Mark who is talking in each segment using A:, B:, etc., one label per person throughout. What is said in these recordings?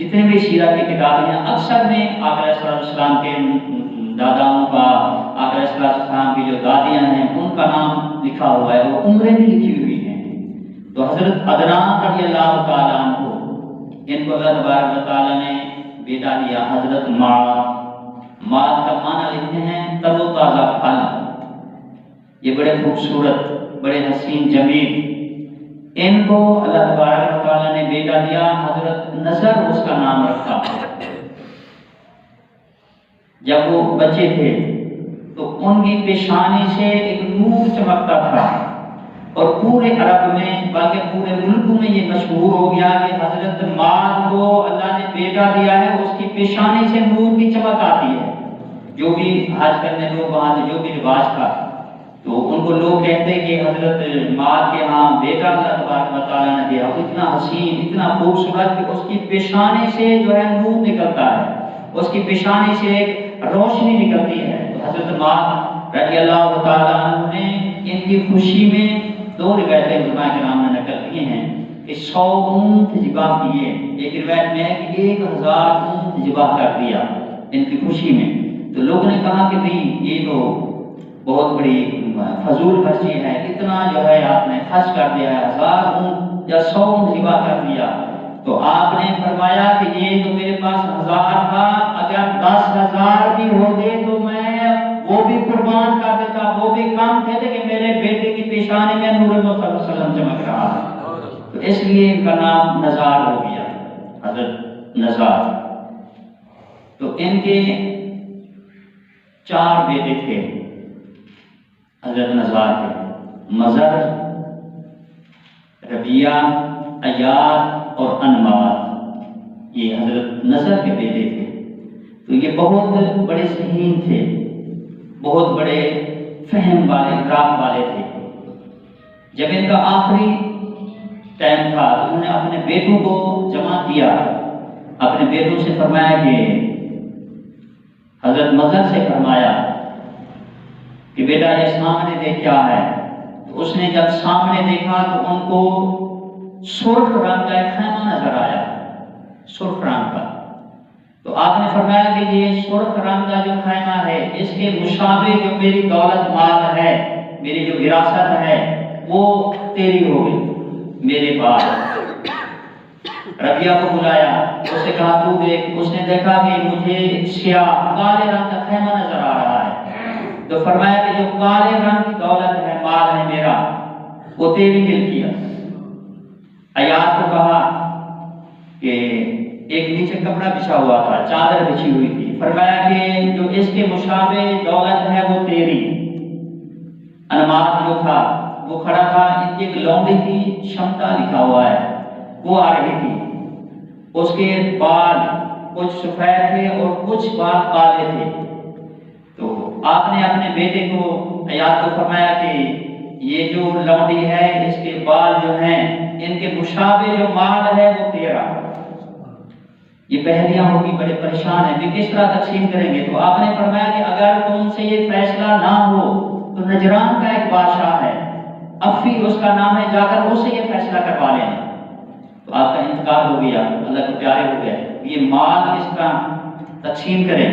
A: जितने भी सीरत की किताबें हैं अक्सर में आका अलैहिस्सलाम के दादाओं का, आका अलैहिस्सलाम की जो दादियां हैं उनका नाम लिखा हुआ है, वो उम्रें भी लिखी हुई हैं। तो हजरत अदनान रज़ियल्लाहु ताला अन्हु, इनको अल्लाह तबारक व तआला ने बेटा दिया हजरत माद का माना लिखते हैं तरोताज़ा फल। ये बड़े खूबसूरत, बड़े हसीन जमील, इनको अल्लाह तबारक व तआला ने बेटा दिया हजरत नजर, उसका नाम रखा। जब वो बच्चे थे तो उनकी पेशानी से एक नूर चमकता था और पूरे अरब में बल्कि पूरे मुल्क में ये मशहूर हो गया कि हजरत माद को अल्लाह ने बेटा दिया है, उसकी पेशानी से नूर की चमक आती है। जो भी हज करने लोग वहाँ जो भी रिवाज था, तो उनको लोग कहते कि हजरत माद के यहाँ बेटा अल्लाह तबारक व तआला ने दिया, इतना हसीन, इतना खूबसूरत कि उसकी पेशानी से जो है नूर निकलता है, उसकी पेशानी से एक रोशनी निकलती है। तो हजरत माद रज़ियल्लाहु ताला अन्हु ने इनकी खुशी में दो रिवायतें उलमा किराम ने नकल किए हैं कि 100 ऊंट ज़िबा किए। एक रिवायत में है कि 1000 ऊंट ज़िबा कर दिया इनकी खुशी में। तो लोगों ने कहा कि भाई ये तो बहुत बड़ी फजूल खर्ची है, इतना जो है आपने खर्च कर दिया है, 1000 ऊंट या 100 ऊंट ज़िबा कर दिया। तो आपने फरमाया कि ये तो मेरे पास 1000 था, अगर 10,000 भी होते तो मैं वो भी कुर्बान कर देता, वो भी काम थे कि मेरे बेटे की पेशानी में नूर मुहम्मद चमक रहा है। तो इसलिए इनका नाम नज़ार हो गया, हजरत नज़ार। तो इनके 4 बेटे थे हजरत नज़ार के, मज़र, रबिया, अयाद और अनमार। ये हजरत नज़र के बेटे थे। तो ये बहुत बड़े ज़हीन थे, बहुत बड़े फहम वाले, इकराम वाले थे। जब इनका आखिरी टाइम था तो उन्होंने अपने बेटों को जमा किया, अपने बेटों से फरमाया कि हजरत मज़र से फरमाया कि बेटा ये सामने देख क्या है। तो उसने जब सामने देखा तो उनको सुर्ख रंग का एक खैमा नजर आया, सुर्ख रंग का। तो आपने फरमाया कि ये सुर्ख रंग का जो खैमा है, इसके मुशाबे जो मेरी दौलत माल है, मेरी जो विरासत है, वो तेरी होगी मेरे पास। रबिया को बुलाया, उससे कहा तू देख। उसने देखा कि मुझे स्याह काले रंग का खैमा नजर आ रहा है। तो फरमाया कि जो काले रंग की दौलत है, माल है मेरा, वो तेरी मिल्कियत। अयाद को कहा कि एक नीचे कपड़ा बिछा हुआ था, चादर बिछी हुई थी, फरमाया कि जो इसके मुशाबे दौलत है वो तेरी। अनमार जो था वो खड़ा था, इनकी एक लौंडी थी, क्षमता लिखा हुआ है, वो आ रही थी। उसके बाल कुछ सफेद थे और कुछ बाल काले थे। तो आपने अपने बेटे को अयाद को फरमाया कि ये जो लौंडी है, इसके बाल जो हैं, इनके मुशाबे जो माल है वो तेरा। ये बहरियां होगी, बड़े परेशान है कि किस तरह तकसीम करेंगे। तो आपने फरमाया कि अगर तुमसे ये फैसला ना हो तो नजरान का एक बादशाह है, अफी उसका नाम है, जाकर उससे ये फैसला करवा लेना। तो आपका इंतकाल हो गया, अल्लाह के प्यारे हो गए, ये माल किस तरह तकसीम करें।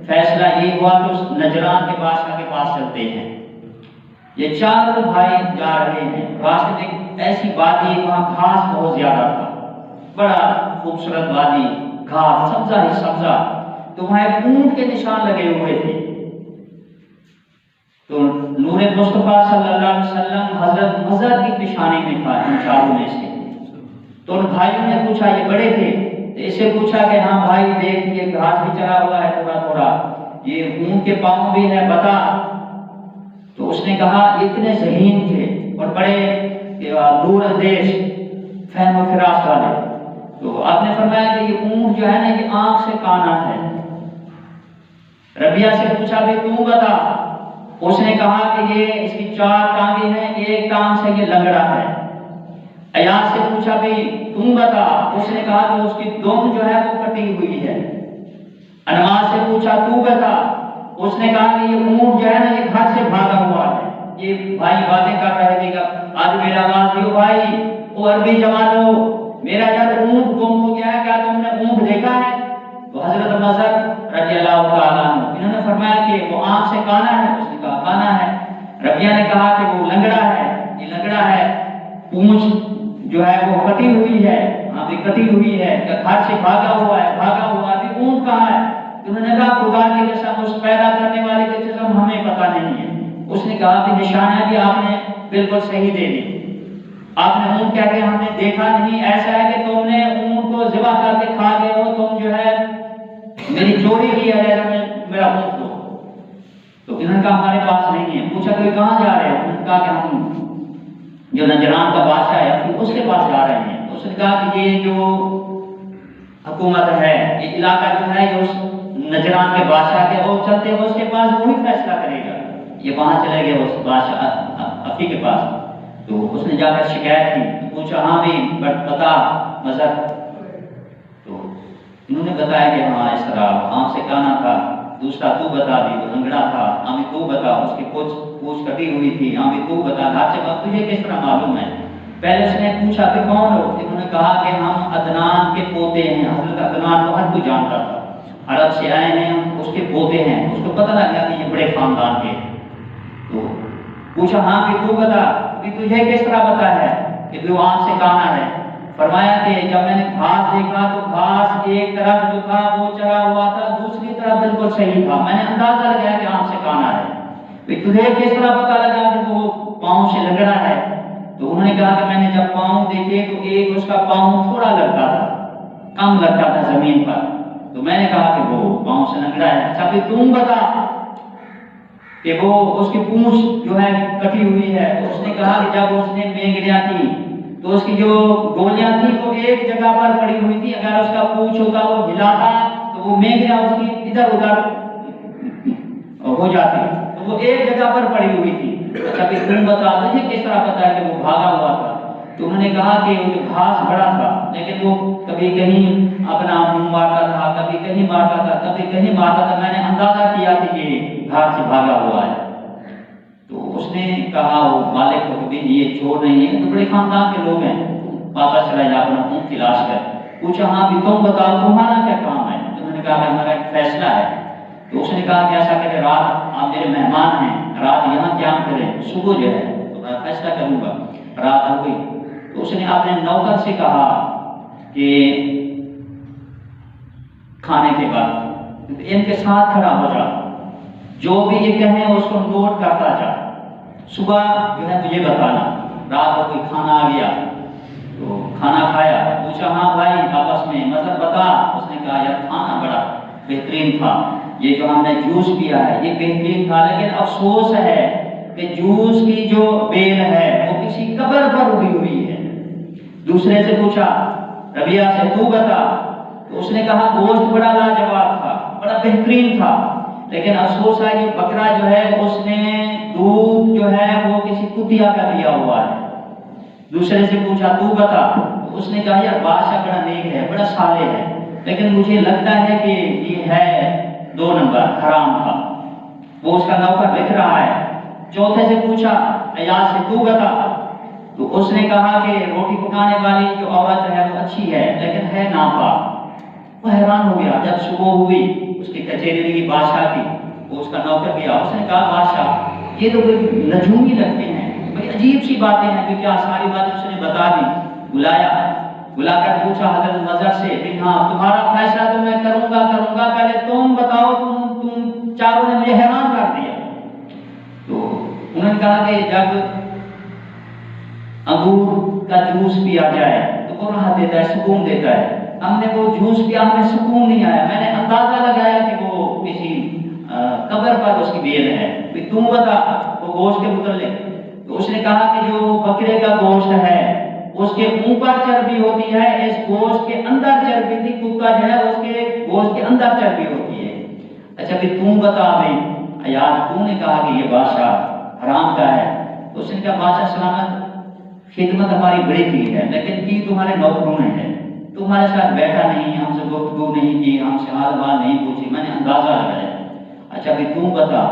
A: फैसला ये हुआ कि उस नजरान के बादशाह के पास चलते हैं। ये 4 भाई जा रहे हैं, रास्ते में ऐसी वादी, वहाँ घास बहुत ज्यादा था, बड़ा खूबसूरत वादी, घास सब्जा ही सब्जा। तो वहाँ एक ऊंट के निशान लगे हुए थे। तो नूरे मुस्तफा सल्लल्लाहु अलैहि वसल्लम हजरत मज़र की पेशानी में था इन 4 में से। तो उन भाइयों ने पूछा, ये बड़े थे, तो इससे पूछा कि हाँ भाई देख, ये घास भी चढ़ा हुआ है थोड़ा थोड़ा, ये ऊंट के पाँव भी है, बता। तो उसने कहा इतने ज़हीन थे और बड़े दूर देश फहम और फिरास वाले। तो आपने फरमाया कि ये ऊंट जो है ना, ये आंख से काना है। रबिया से पूछा भी तू बता। उसने कहा कि ये इसकी 4 टांगे हैं, एक टांग से ये लंगड़ा है। अयाद से पूछा भी तुम बता। उसने कहा कि उसकी दुम जो है वो कटी हुई है। अनमार से पूछा तू बता। उसने कहा कि ये ऊंट जो है ना, ये घर से भागा हुआ है। ये भाई बातें कर रहे थे, आज मेरा आवाज दियो भाई, वो अरबी जवानों, मेरा यार ऊंट गुम हो गया है, क्या तुमने ऊंट دیکھا ہے؟ تو حضرت نظر رضی اللہ تعالیٰ عنہ انہوں نے فرمایا کہ وہ آنکھ سے کانا ہے؟ اس نے کہا کانا ہے۔ ربیہ نے کہا کہ وہ لنگڑا ہے؟ یہ لنگڑا ہے۔ پونچھ جو ہے وہ کٹی ہوئی ہے؟ ہاں بھی کٹی ہوئی ہے۔ کہ گھر سے بھاگا ہوا ہے؟ بھاگا ہوا ابھی اونٹ کہاں ہے؟ انہوں نے کہا خدا کی قسم اس پیدا کرنے والے کی قسم ہمیں پتہ نہیں ہے۔ اس نے کہا کہ نشانیاں بھی آپ نے بالکل صحیح دے دی، آپ نے اونٹ کہہ کے ہم نے دیکھا نہیں، ایسا ہے کہ تم نے اونٹ کو ذبح کر کے کھا گئے ہو، تم جو ہے میری چوری کی ہے، میرا اونٹ دو۔ تو انہوں نے کہا ہمارے پاس نہیں ہے۔ پوچھا کہ کہاں جا رہے ہیں؟ انہوں نے کہا کہ ہم جو نجران کا بادشاہ ہے پھر اس کے پاس جا رہے ہیں۔ اس نے کہا کہ یہ جو حکومت ہے، یہ علاقہ جو ہے یہ اس نجران کے بادشاہ کے، وہ چلتے ہیں اس کے پاس، وہی فیصلہ کرے گا۔ یہ وہاں چلے گئے اس بادشاہ افی کے پاس، تو اس نے جا کر شکایت کی، پوچھا ہاں بھی بتا مذہب، تو انہوں نے بتایا کہ ہاں اس طرح آنکھ سے کانا تھا، دوسرا تو بتا دی وہ لنگڑا تھا، ہمیں تو بتا اس کی پوچھ کٹی ہوئی تھی، ہمیں تو بتا گھر سے بات تجھے کس طرح معلوم ہے؟ پہلے اس نے پوچھا کہ کون ہو؟ انہوں نے کہا کہ ہم عدنان کے پوتے ہیں۔ حضرت عدنان کو ہر کوئی جانتا تھا، عرب سے آئے ہیں، ہم اس کے پوتے ہیں۔ اس کو پتہ لگ گیا کہ یہ بڑے خاندان کے۔ تو پوچھا ہاں کہ تو بتا کہ تجھے کس طرح پتا ہے کہ وہ آنکھ سے کانا ہے؟ فرمایا کہ جب میں نے گھاس دیکھا تو گھاس ایک طرف جو تھا وہ چڑھا ہوا تھا، دوسری طرف بالکل صحیح تھا، میں نے اندازہ لگایا کہ آنکھ سے کانا ہے۔ تجھے کس طرح پتا لگا کہ وہ پاؤں سے لگڑا ہے؟ تو انہوں نے کہا کہ میں نے جب پاؤں دیکھے تو ایک اس کا پاؤں تھوڑا لگتا تھا، کم لگتا تھا زمین پر، تو میں نے کہا کہ وہ پاؤں سے لگڑا ہے۔ اچھا پھر تم بتا کہ وہ اس کی پونچھ جو ہے کٹی ہوئی ہے؟ تو اس نے کہا کہ جب اس نے مینگڑیاں تھی تو اس کی جو گولیاں تھی وہ ایک جگہ پر پڑی ہوئی تھی، اگر اس کا پونچھ ہوتا وہ ہلاتا تو وہ مینگڑیاں اس کی ادھر ادھر ہو جاتی، تو وہ ایک جگہ پر پڑی ہوئی تھی۔ اچھا پھر تم بتا مجھے کس طرح پتا ہے کہ وہ بھاگا ہوا تھا؟ تو انہوں نے کہا کہ وہ گھاس بڑا تھا لیکن وہ کبھی کہیں اپنا منہ مارتا تھا، کبھی کہیں مارتا تھا، کبھی کہیں مارتا تھا، میں نے اندازہ کیا کہ یہ گھاس سے بھاگا ہوا ہے۔ تو اس نے کہا وہ مالک کو کہ یہ چور نہیں ہے، تو بڑے خاندان کے لوگ ہیں، پاپا چلا جا اپنا اونٹ تلاش کر۔ پوچھا ہاں بھی تم بتاؤ تمہارا کیا کام ہے؟ تو انہوں نے کہا کہ ہمارا ایک فیصلہ ہے۔ تو اس نے کہا کہ ایسا کرے رات آپ میرے مہمان ہیں، رات یہاں قیام کریں، صبح جو ہے تو میں فیصلہ کروں گا۔ رات ہو گئی تو اس نے اپنے نوکر سے کہا کہ کھانے کے بعد ان کے ساتھ کھڑا ہو جا، جو بھی یہ کہیں اس کو نوٹ کرتا جا، صبح جو ہے مجھے بتانا۔ رات ہو گئی، کھانا آ گیا تو کھانا کھایا، پوچھا ہاں بھائی آپس میں مطلب بتا۔ اس نے کہا یار کھانا بڑا بہترین تھا، یہ جو ہم نے جوس پیا ہے یہ بہترین تھا، لیکن افسوس ہے کہ جوس کی جو بیل ہے وہ کسی قبر پر اگی ہوئی ہے۔ دوسرے سے پوچھا ربیہ سے تو بتا، تو اس نے کہا گوشت بڑا لاجواب تھا، بڑا بہترین تھا، لیکن افسوس ہے یہ بکرا جو ہے اس نے دودھ جو ہے وہ کسی کتیا کا دیا ہوا ہے۔ دوسرے سے پوچھا تو بتا، تو اس نے کہا یار بادشاہ بڑا نیک ہے، بڑا صالح ہے، لیکن مجھے لگتا ہے کہ یہ ہے 2 نمبر حرام تھا۔ وہ اس کا نوکر لکھ رہا ہے۔ چوتھے سے پوچھا ایاز سے تو بتا، تو اس نے کہا کہ روٹی پکانے والی جو عورت ہے وہ اچھی ہے لیکن ہے ناپاک۔ وہ حیران ہو گیا۔ جب صبح ہوئی اس کی کچہری لگی بادشاہ کی، وہ اس کا نوکر گیا، اس نے کہا بادشاہ یہ تو کوئی نجومی لگتے ہیں، بڑی عجیب سی باتیں ہیں، کہ کیا ساری باتیں اس نے بتا دی۔ بلا کر پوچھا حضرت نظر سے کہ ہاں تمہارا فیصلہ تو میں کروں گا، پہلے تم بتاؤ، تم چاروں نے مجھے حیران کر دیا۔ تو انہوں نے کہا کہ جب انگور کا جوس پیا جائے تو وہ راحت دیتا ہے، سکون دیتا ہے۔ ہم نے وہ جوس پیا، ہمیں سکون نہیں آیا، میں نے اندازہ لگایا کہ وہ کسی قبر پر اس کی بیل ہے۔ تم بتا وہ گوشت کے متعلق۔ تو اس نے کہا کہ جو بکرے کا گوشت ہے اس کے اوپر چربی ہوتی ہے، اس گوشت کے اندر چربی تھی، کتا جو ہے اس کے گوشت کے اندر چربی ہوتی ہے۔ اچھا پھر تم بتا بھائی یار تو نے کہا کہ یہ بادشاہ حرام کا ہے۔ تو اس نے کہا بادشاہ سلامت، خدمت ہماری بڑی کی ہے لیکن کی تمہارے نوکروں نے ہے، تمہارے ساتھ بیٹھا نہیں، ہم سے گفتگو نہیں کی، ہم سے حال بات نہیں پوچھی، میں نے اندازہ لگایا۔ اچھا پھر تم بتا۔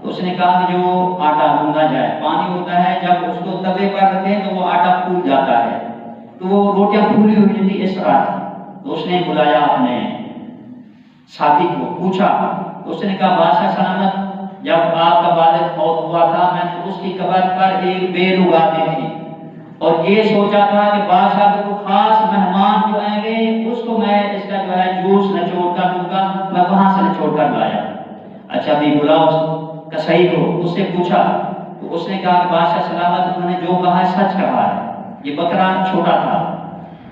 A: تو اس نے کہا کہ جو آٹا گوندھا جائے، پانی ہوتا ہے جب اس کو توے پر رکھیں تو وہ آٹا پھول جاتا ہے، تو وہ روٹیاں پھولی ہوئی تھی اس طرح۔ تو اس نے بلایا اپنے साथी को पूछा, उसने कहा बादशाह सलामत, जब आपका वालिद फौत हुआ था मैंने उसकी कब्र पर एक बेल उगा दी थी और ये सोचा था कि बादशाह को खास मेहमान जो आएंगे उसको मैं इसका जो है जूस निचोड़ कर दूंगा, मैं वहां से निचोड़ कर लाया। अच्छा भी बुलाओ कसाई को, उससे पूछा तो उसने कहा कि बादशाह सलामत उन्होंने जो कहा सच कहा है, ये बकरा छोटा था,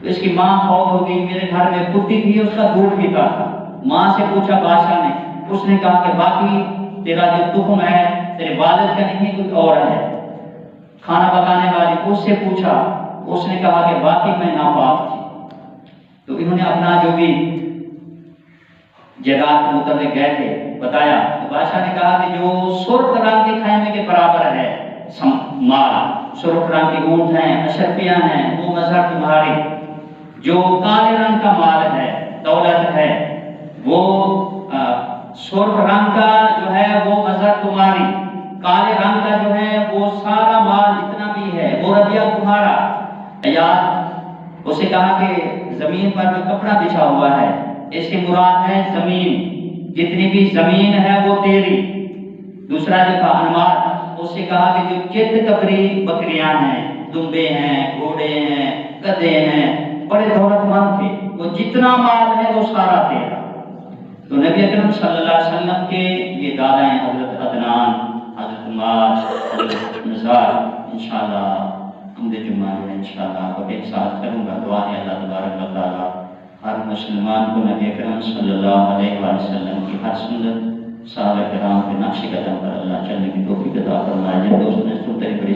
A: तो इसकी माँ फौत हो गई, मेरे घर में कुत्ती थी उसका दूध पीता था। माँ से पूछा बादशाह ने, उसने कहा कि बाकी तेरा जो तुख्म है तेरे वालिद का नहीं कुछ और है। खाना पकाने वाली उससे पूछा, उसने कहा कि बाकी मैं नापाक थी। तो इन्होंने अपना जो भी जायदाद के मुताबिक गए थे बताया, तो बादशाह ने कहा कि जो सुर्ख रंग के खैमे के बराबर है माल, सुर्ख रंग की ऊंट हैं, अशरफियां हैं, वो मजहर तुम्हारी, जो काले रंग का माल है दौलत है, वो सुर्ख रंग का जो है वो मजहर तुम्हारी, काले रंग का जो है वो सारा माल जितना भी है वो रबिया तुम्हारा। यार उसे कहा कि जमीन पर जो कपड़ा बिछा हुआ है इसकी मुराद है जमीन, जितनी भी जमीन है वो तेरी। दूसरा जो था अनमार, उससे कहा कि जो चित कबरी बकरियां हैं, दुम्बे हैं, घोड़े हैं, गधे हैं, बड़े दौलतमंद थे, वो जितना माल है वो सारा तेरा। तो नबी अकरम सल्लल्लाहु अलैहि वसल्लम के ये दादा हैं हजरत अदनान, हजरत मास, हजरत नज़ार। इंशाअल्लाह हमदे जुम्मा में इंशाअल्लाह आपके साथ करूंगा। दुआ है अल्लाह तबारक व तआला हर मुसलमान को नबी अकरम सल्लल्लाहु अलैहि वसल्लम की हर सुन्नत सहाबा किराम के नक्श कदम पर अल्लाह चलने की तौफीक अता फरमाए। दोस्तों ने सुनते बड़ी